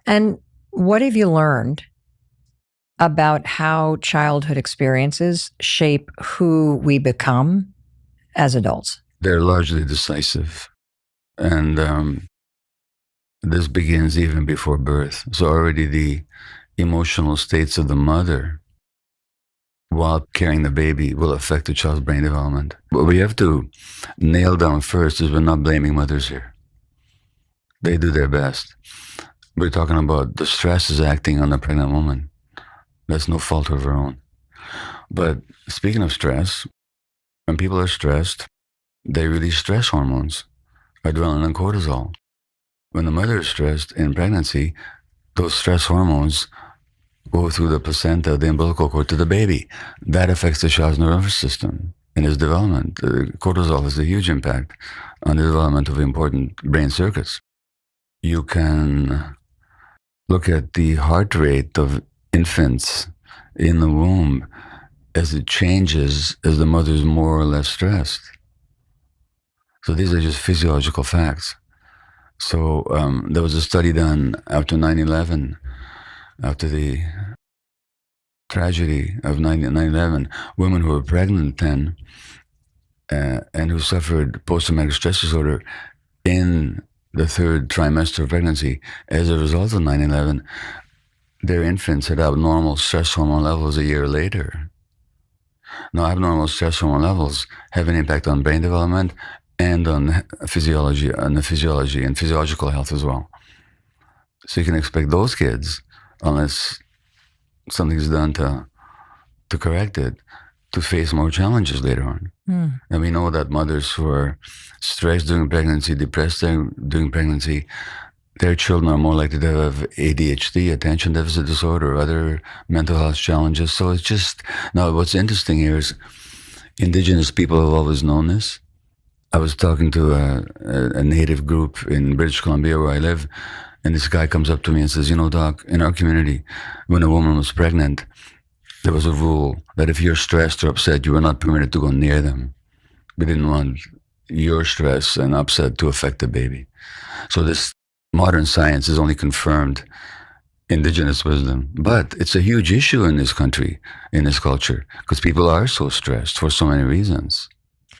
And what have you learned about how childhood experiences shape who we become as adults? They're largely decisive. And this begins even before birth. So already the emotional states of the mother while carrying the baby will affect the child's brain development. What we have to nail down first is we're not blaming mothers here. They do their best. We're talking about the stress is acting on the pregnant woman. That's no fault of her own. But speaking of stress, when people are stressed, they release stress hormones, adrenaline and cortisol. When the mother is stressed in pregnancy, those stress hormones go through the placenta, the umbilical cord to the baby. That affects the child's nervous system and his development. Cortisol has a huge impact on the development of important brain circuits. You can look at the heart rate of infants in the womb as it changes as the mother's more or less stressed. So these are just physiological facts. So there was a study done after 9/11, after the tragedy of 9/11, women who were pregnant then and who suffered post-traumatic stress disorder in the third trimester of pregnancy as a result of 9/11, their infants had abnormal stress hormone levels a year later. Now, abnormal stress hormone levels have an impact on brain development and on physiology, and physiological health as well. So you can expect those kids, unless something's done to correct it, to face more challenges later on. And we know that mothers who are stressed during pregnancy, depressed during pregnancy, their children are more likely to have ADHD, attention deficit disorder, or other mental health challenges. So it's just, now what's interesting here is Indigenous people have always known this. I was talking to a native group in British Columbia where I live, and this guy comes up to me and says, Doc, in our community, when a woman was pregnant, there was a rule that if you're stressed or upset, you were not permitted to go near them. We didn't want your stress and upset to affect the baby. So this modern science has only confirmed Indigenous wisdom. But it's a huge issue in this country, in this culture, because people are so stressed for so many reasons.